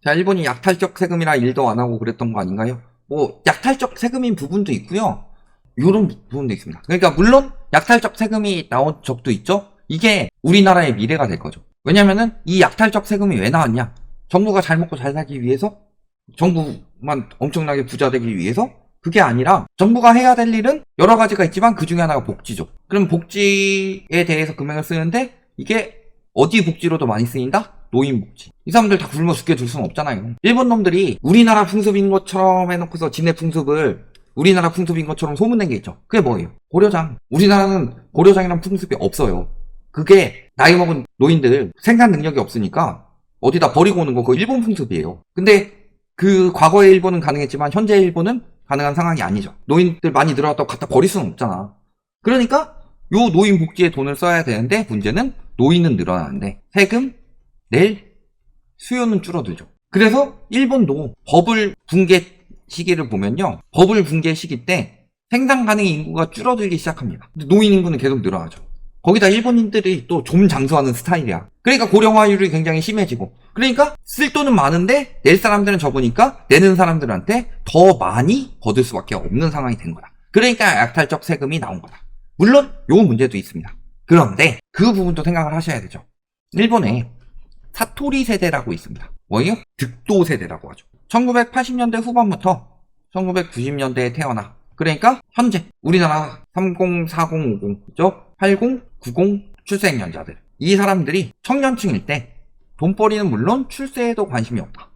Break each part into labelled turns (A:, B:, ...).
A: 자, 일본이 약탈적 세금이라 일도 안 하고 그랬던 거 아닌가요? 뭐 약탈적 세금인 부분도 있고요. 요런 부분도 있습니다. 그러니까 물론 약탈적 세금이 나온 적도 있죠. 이게 우리나라의 미래가 될 거죠. 왜냐면은 이 약탈적 세금이 왜 나왔냐? 정부가 잘 먹고 잘 살기 위해서? 정부만 엄청나게 부자 되기 위해서? 그게 아니라 정부가 해야 될 일은 여러 가지가 있지만 그 중에 하나가 복지죠. 그럼 복지에 대해서 금액을 쓰는데 이게 어디 복지로도 많이 쓰인다? 노인복지. 이 사람들 다 굶어 죽게 둘 수는 없잖아요. 일본 놈들이 우리나라 풍습인 것처럼 해놓고서 지네 풍습을 우리나라 풍습인 것처럼 소문낸 게 있죠. 그게 뭐예요? 고려장. 우리나라는 고려장이란 풍습이 없어요. 그게 나이 먹은 노인들 생산 능력이 없으니까 어디다 버리고 오는 거 그거 일본 풍습이에요. 근데 그 과거의 일본은 가능했지만 현재 일본은 가능한 상황이 아니죠. 노인들 많이 늘어났다고 갖다 버릴 수는 없잖아. 그러니까 요 노인 복지에 돈을 써야 되는데 문제는 노인은 늘어나는데 세금 낼 수요는 줄어들죠. 그래서 일본도 버블 붕괴 시기를 보면요. 버블 붕괴 시기 때 생산 가능 인구가 줄어들기 시작합니다. 근데 노인 인구는 계속 늘어나죠. 거기다 일본인들이 또 좀 장수하는 스타일이야. 그러니까 고령화율이 굉장히 심해지고 그러니까 쓸 돈은 많은데 낼 사람들은 적으니까 내는 사람들한테 더 많이 거둘 수밖에 없는 상황이 된 거다. 그러니까 약탈적 세금이 나온 거다. 물론 요 문제도 있습니다. 그런데 그 부분도 생각을 하셔야 되죠. 일본에 사토리 세대라고 있습니다. 뭐예요? 득도 세대라고 하죠. 1980년대 후반부터 1990년대에 태어나 그러니까 현재 우리나라 30, 40, 50 그죠? 80, 90 출생연자들 이 사람들이 청년층일 때 돈벌이는 물론 출세에도 관심이 없다.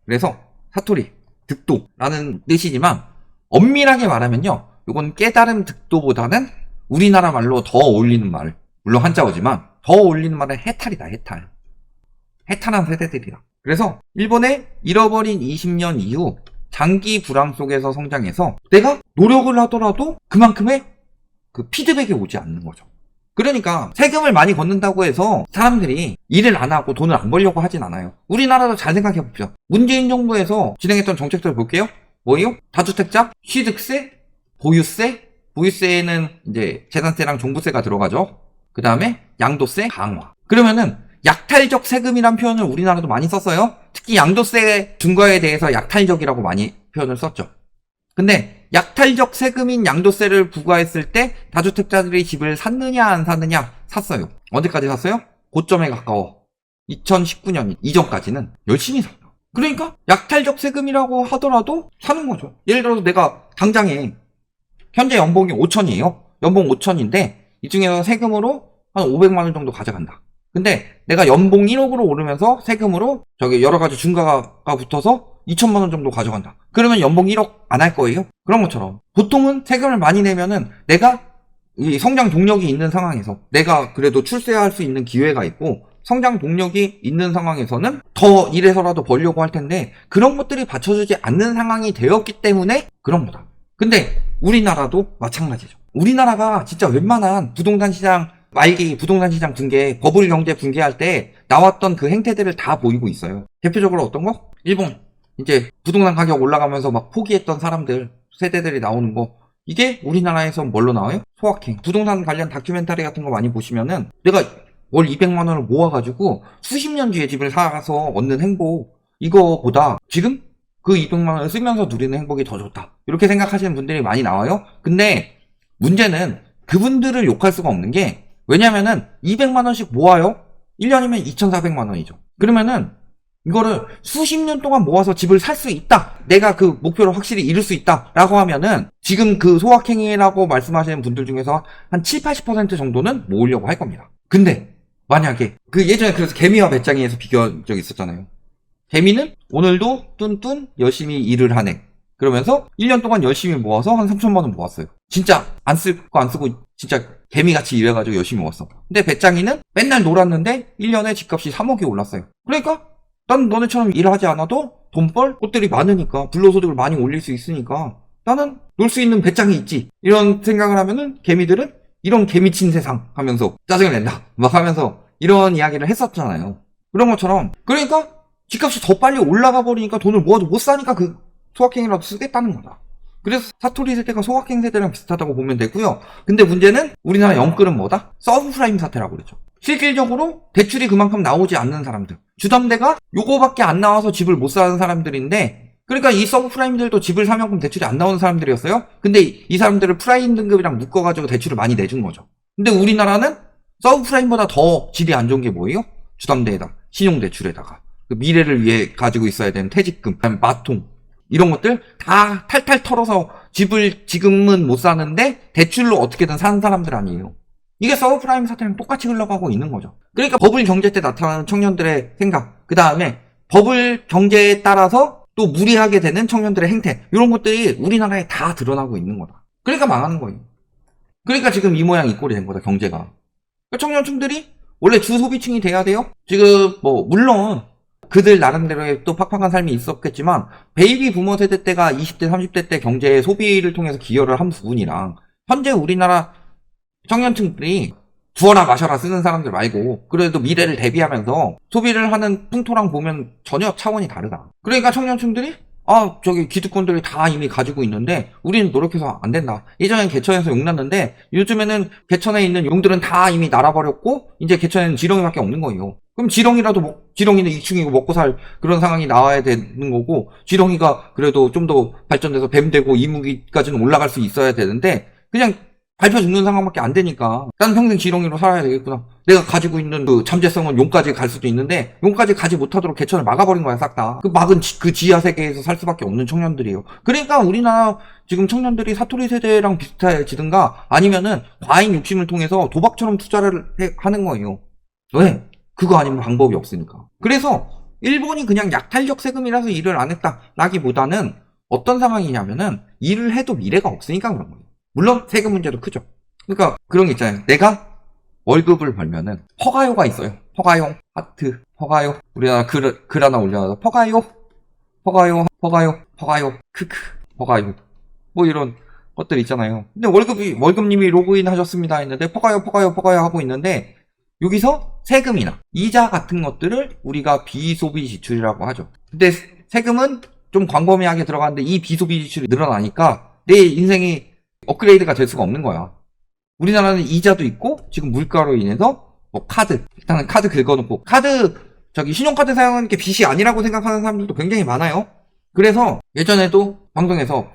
A: 그래서 사토리, 득도라는 뜻이지만 엄밀하게 말하면요. 이건 깨달음 득도보다는 우리나라 말로 더 어울리는 말 물론 한자어지만 더 어울리는 말은 해탈이다. 해탈. 해탈한 세대들이다. 그래서 일본의 잃어버린 20년 이후 장기 불황 속에서 성장해서 내가 노력을 하더라도 그만큼의 그 피드백이 오지 않는 거죠. 그러니까 세금을 많이 걷는다고 해서 사람들이 일을 안 하고 돈을 안 벌려고 하진 않아요. 우리나라도 잘 생각해 봅시다. 문재인 정부에서 진행했던 정책들 볼게요. 뭐예요? 다주택자, 취득세, 보유세, 보유세에는 이제 재산세랑 종부세가 들어가죠. 그 다음에 양도세 강화. 그러면은 약탈적 세금이란 표현을 우리나라도 많이 썼어요. 특히 양도세 증가에 대해서 약탈적이라고 많이 표현을 썼죠. 근데 약탈적 세금인 양도세를 부과했을 때 다주택자들이 집을 샀느냐 안 샀느냐? 샀어요. 언제까지 샀어요? 고점에 가까워. 2019년 이전까지는 열심히 샀다. 그러니까 약탈적 세금이라고 하더라도 사는 거죠. 예를 들어서 내가 당장에 현재 연봉이 5천이에요. 연봉 5천인데 이 중에서 세금으로 한 500만 원 정도 가져간다. 근데 내가 연봉 1억으로 오르면서 세금으로 저기 여러 가지 중과가 붙어서 2천만 원 정도 가져간다. 그러면 연봉 1억 안 할 거예요? 그런 것처럼 보통은 세금을 많이 내면은 내가 이 성장 동력이 있는 상황에서 내가 그래도 출세할 수 있는 기회가 있고 성장 동력이 있는 상황에서는 더 일해서라도 벌려고 할 텐데 그런 것들이 받쳐주지 않는 상황이 되었기 때문에 그런 거다. 근데 우리나라도 마찬가지죠. 우리나라가 진짜 웬만한 부동산 시장 말기 부동산 시장 붕괴, 버블 경제 붕괴할 때 나왔던 그 행태들을 다 보이고 있어요. 대표적으로 어떤 거? 일본. 이제 부동산 가격 올라가면서 막 포기했던 사람들, 세대들이 나오는 거. 이게 우리나라에서 뭘로 나와요? 소확행. 부동산 관련 다큐멘터리 같은 거 많이 보시면은 내가 월 200만 원을 모아가지고 수십 년 뒤에 집을 사서 얻는 행복. 이거보다 지금 그 200만 원을 쓰면서 누리는 행복이 더 좋다. 이렇게 생각하시는 분들이 많이 나와요. 근데 문제는 그분들을 욕할 수가 없는 게 왜냐면은 200만 원씩 모아요. 1년이면 2,400만 원이죠. 그러면은 이거를 수십 년 동안 모아서 집을 살 수 있다. 내가 그 목표를 확실히 이룰 수 있다. 라고 하면은 지금 그 소확행이라고 말씀하시는 분들 중에서 한 7, 80% 정도는 모으려고 할 겁니다. 근데 만약에 그 예전에 그래서 개미와 배짱이에서 비교한 적이 있었잖아요. 개미는 오늘도 뚠뚠 열심히 일을 하네. 그러면서 1년 동안 열심히 모아서 한 3천만 원 모았어요. 진짜 안 쓰고 안 쓰고 진짜 개미같이 일해가지고 열심히 모았어. 근데 배짱이는 맨날 놀았는데 1년에 집값이 3억이 올랐어요. 그러니까 난 너네처럼 일을 하지 않아도 돈 벌 곳들이 많으니까 불로소득을 많이 올릴 수 있으니까 나는 놀 수 있는 배짱이 있지. 이런 생각을 하면은 개미들은 이런 개미친 세상 하면서 짜증을 낸다. 막 하면서 이런 이야기를 했었잖아요. 그런 것처럼 그러니까 집값이 더 빨리 올라가 버리니까 돈을 모아도 못 사니까 그 소확행이라도 쓰겠다는 거다. 그래서 사토리 세대가 소확행 세대랑 비슷하다고 보면 되고요. 근데 문제는 우리나라 영끌은 뭐다? 서브프라임 사태라고 그러죠. 실질적으로 대출이 그만큼 나오지 않는 사람들. 주담대가 요거밖에 안 나와서 집을 못 사는 사람들인데, 그러니까 이 서브프라임들도 집을 사면큼 대출이 안 나오는 사람들이었어요. 근데 이 사람들을 프라임 등급이랑 묶어가지고 대출을 많이 내준 거죠. 근데 우리나라는 서브프라임보다 더 질이 안 좋은 게 뭐예요? 주담대에다, 신용대출에다가 그 미래를 위해 가지고 있어야 되는 퇴직금, 마통 이런 것들 다 탈탈 털어서 집을 지금은 못 사는데 대출로 어떻게든 사는 사람들 아니에요. 이게 서브프라임 사태랑 똑같이 흘러가고 있는 거죠. 그러니까 버블 경제 때 나타나는 청년들의 생각, 그 다음에 버블 경제에 따라서 또 무리하게 되는 청년들의 행태, 이런 것들이 우리나라에 다 드러나고 있는 거다. 그러니까 망하는 거예요. 그러니까 지금 이 모양 이 꼴이 된 거다, 경제가. 그러니까 청년층들이 원래 주소비층이 돼야 돼요? 지금 물론 그들 나름대로의 또 팍팍한 삶이 있었겠지만 베이비 부모 세대 때가 20대 30대 때 경제 소비를 통해서 기여를 한 부분이랑 현재 우리나라 청년층들이 부어라 마셔라 쓰는 사람들 말고 그래도 미래를 대비하면서 소비를 하는 풍토랑 보면 전혀 차원이 다르다. 그러니까 청년층들이 저기 기득권들이 다 이미 가지고 있는데 우리는 노력해서 안 된다. 예전엔 개천에서 용 났는데 요즘에는 개천에 있는 용들은 다 이미 날아버렸고 이제 개천에는 지렁이밖에 없는 거예요. 그럼 지렁이라도 지렁이는 2층이고 먹고 살 그런 상황이 나와야 되는 거고, 지렁이가 그래도 좀 더 발전돼서 뱀 되고 이무기까지는 올라갈 수 있어야 되는데 그냥 밟혀 죽는 상황밖에 안 되니까 난 평생 지렁이로 살아야 되겠구나. 내가 가지고 있는 그 잠재성은 용까지 갈 수도 있는데 용까지 가지 못하도록 개천을 막아버린 거야, 싹 다. 그 막은 그 지하 세계에서 살 수밖에 없는 청년들이에요. 그러니까 우리나라 지금 청년들이 사토리 세대랑 비슷해지든가 아니면은 과잉 욕심을 통해서 도박처럼 투자를 하는 거예요. 왜? 그거 아니면 방법이 없으니까. 그래서 일본이 그냥 약탈적 세금이라서 일을 안 했다라기보다는 어떤 상황이냐면은 일을 해도 미래가 없으니까 그런 거예요. 물론 세금 문제도 크죠. 그러니까 그런 게 있잖아요. 내가 월급을 벌면은 허가요가 있어요. 허가요, 하트, 허가요. 우리나라 글 하나 올려놔서 허가요, 크크, 허가요. 이런 것들 있잖아요. 근데 월급님이 로그인 하셨습니다 했는데 허가요 하고 있는데 여기서 세금이나 이자 같은 것들을 우리가 비소비 지출이라고 하죠. 근데 세금은 좀 광범위하게 들어가는데 이 비소비 지출이 늘어나니까 내 인생이 업그레이드가 될 수가 없는 거야. 우리나라는 이자도 있고 지금 물가로 인해서 일단은 카드 긁어놓고 신용카드 사용하는 게 빚이 아니라고 생각하는 사람들도 굉장히 많아요. 그래서 예전에도 방송에서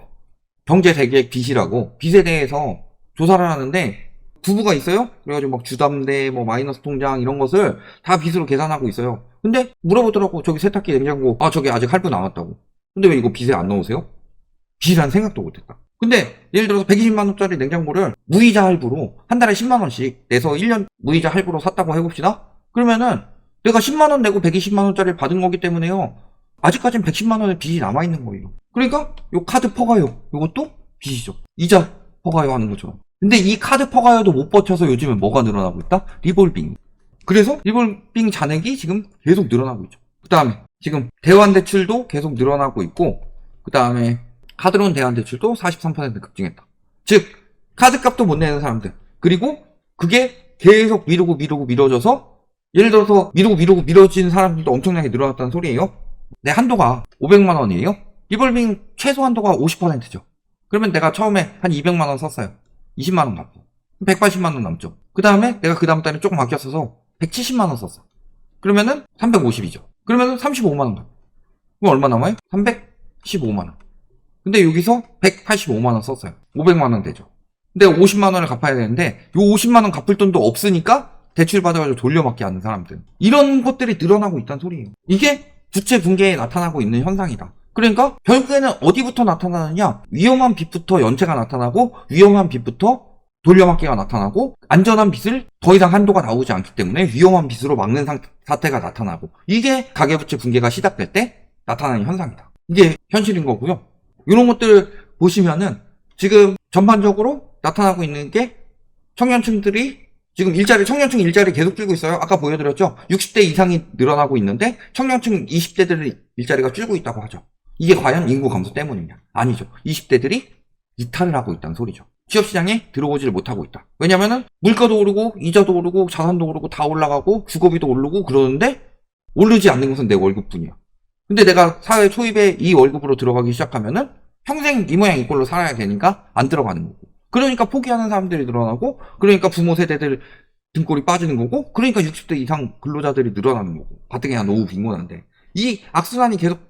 A: 경제대객 빚이라고 빚에 대해서 조사를 하는데 부부가 있어요. 그래가지고 막 주담대 마이너스 통장 이런 것을 다 빚으로 계산하고 있어요. 근데 물어보더라고. 저기 세탁기 냉장고 저기 아직 할부 남았다고. 근데 왜 이거 빚에 안 넣으세요? 빚이란 생각도 못했다. 근데 예를 들어서 120만원짜리 냉장고를 무이자 할부로 한 달에 10만원씩 내서 1년 무이자 할부로 샀다고 해봅시다. 그러면은 내가 10만원 내고 120만원짜리를 받은 거기 때문에요, 아직까지는 110만원의 빚이 남아있는 거예요. 그러니까 요 카드 퍼가요, 요것도 빚이죠. 이자 퍼가요 하는 것처럼. 근데 이 카드 퍼가요도 못 버텨서 요즘에 뭐가 늘어나고 있다? 리볼빙. 그래서 리볼빙 잔액이 지금 계속 늘어나고 있죠. 그 다음에 지금 대환대출도 계속 늘어나고 있고, 그 다음에 카드론 대환대출도 43% 급증했다. 즉 카드값도 못 내는 사람들, 그리고 그게 계속 미뤄져서 예를 들어서 미뤄진 사람들도 엄청나게 늘어났다는 소리예요. 내 한도가 500만원이에요. 리볼빙 최소 한도가 50%죠. 그러면 내가 처음에 한 200만원 썼어요. 20만원 갚고 180만원 남죠. 그 다음에 내가 그 다음 달에 조금 아꼈어서 170만원 썼어. 그러면은 350이죠. 그러면은 35만원 갚고. 그럼 얼마 남아요? 315만원. 근데 여기서 185만원 썼어요. 500만원 되죠. 근데 50만원을 갚아야 되는데 요 50만원 갚을 돈도 없으니까 대출 받아가지고 돌려막기 하는 사람들, 이런 것들이 늘어나고 있다는 소리예요. 이게 부채 붕괴에 나타나고 있는 현상이다. 그러니까 결국에는 어디부터 나타나느냐, 위험한 빚부터 연체가 나타나고 위험한 빚부터 돌려막기가 나타나고 안전한 빚을 더 이상 한도가 나오지 않기 때문에 위험한 빚으로 막는 사태가 나타나고, 이게 가계부채 붕괴가 시작될 때 나타나는 현상이다. 이게 현실인 거고요. 이런 것들을 보시면은 지금 전반적으로 나타나고 있는 게 청년층들이 지금 청년층 일자리 계속 줄고 있어요. 아까 보여드렸죠? 60대 이상이 늘어나고 있는데 청년층 20대들 일자리가 줄고 있다고 하죠. 이게 과연 인구 감소 때문이냐? 아니죠. 20대들이 이탈을 하고 있다는 소리죠. 취업시장에 들어오지를 못하고 있다. 왜냐면은 물가도 오르고 이자도 오르고 자산도 오르고 다 올라가고 주거비도 오르고 그러는데 오르지 않는 것은 내 월급뿐이야. 근데 내가 사회 초입에 이 월급으로 들어가기 시작하면은 평생 이 모양 이 꼴로 살아야 되니까 안 들어가는 거고. 그러니까 포기하는 사람들이 늘어나고, 그러니까 부모 세대들 등골이 빠지는 거고, 그러니까 60대 이상 근로자들이 늘어나는 거고, 가뜩이나 너무 빈곤한데. 이 악순환이 계속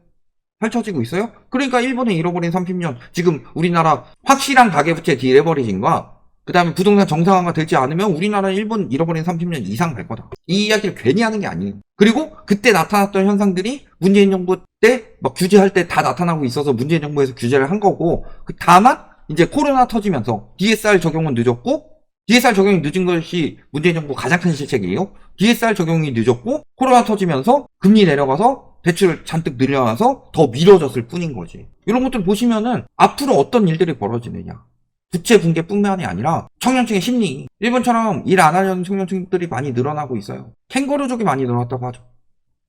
A: 펼쳐지고 있어요? 그러니까 일본의 잃어버린 30년, 지금 우리나라 확실한 가계부채 디레버리징과 그 다음에 부동산 정상화가 되지 않으면 우리나라 일본 잃어버린 30년 이상 갈 거다. 이 이야기를 괜히 하는 게 아니에요. 그리고 그때 나타났던 현상들이 문재인 정부 때 막 규제할 때 다 나타나고 있어서 문재인 정부에서 규제를 한 거고, 다만 이제 코로나 터지면서 DSR 적용은 늦었고, DSR 적용이 늦은 것이 문재인 정부 가장 큰 실책이에요. DSR 적용이 늦었고 코로나 터지면서 금리 내려가서 대출 잔뜩 늘려놔서 더 미뤄졌을 뿐인 거지. 이런 것들 보시면은 앞으로 어떤 일들이 벌어지느냐. 부채 붕괴뿐만이 아니라 청년층의 심리. 일본처럼 일 안 하려는 청년층들이 많이 늘어나고 있어요. 캥거루족이 많이 늘어났다고 하죠.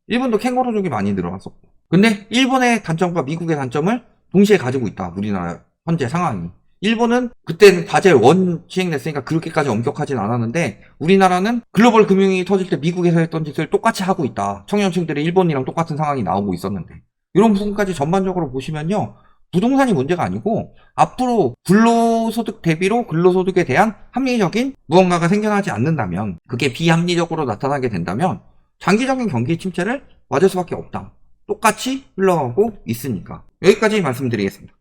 A: 일본도 캥거루족이 많이 늘어났었고. 근데 일본의 단점과 미국의 단점을 동시에 가지고 있다. 우리나라 현재 상황이. 일본은 그때는 바젤 1 시행됐으니까 그렇게까지 엄격하진 않았는데, 우리나라는 글로벌 금융이 터질 때 미국에서 했던 짓을 똑같이 하고 있다. 청년층들이 일본이랑 똑같은 상황이 나오고 있었는데. 이런 부분까지 전반적으로 보시면요. 부동산이 문제가 아니고 앞으로 불로소득 대비로 근로소득에 대한 합리적인 무언가가 생겨나지 않는다면, 그게 비합리적으로 나타나게 된다면 장기적인 경기 침체를 맞을 수밖에 없다. 똑같이 흘러가고 있으니까. 여기까지 말씀드리겠습니다.